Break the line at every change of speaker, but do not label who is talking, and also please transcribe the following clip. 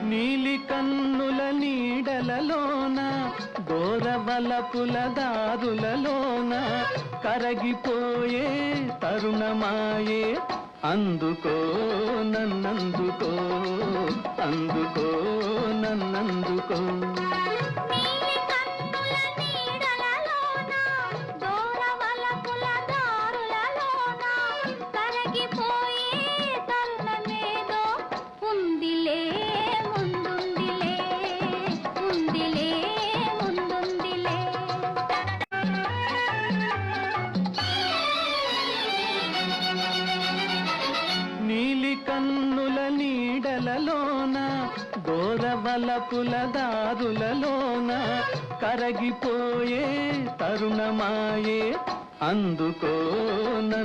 నీలి కన్నుల నీడలలోన దూరవలపుల దారులలోన కరగిపోయే తరుణమాయే అందుకో నన్నందుకో అందుకో నన్నందుకో నీలి కన్నుల నీడలలోన దూరవలపుల దారులలోన కరగిపోయే తరుణమాయే అందుకో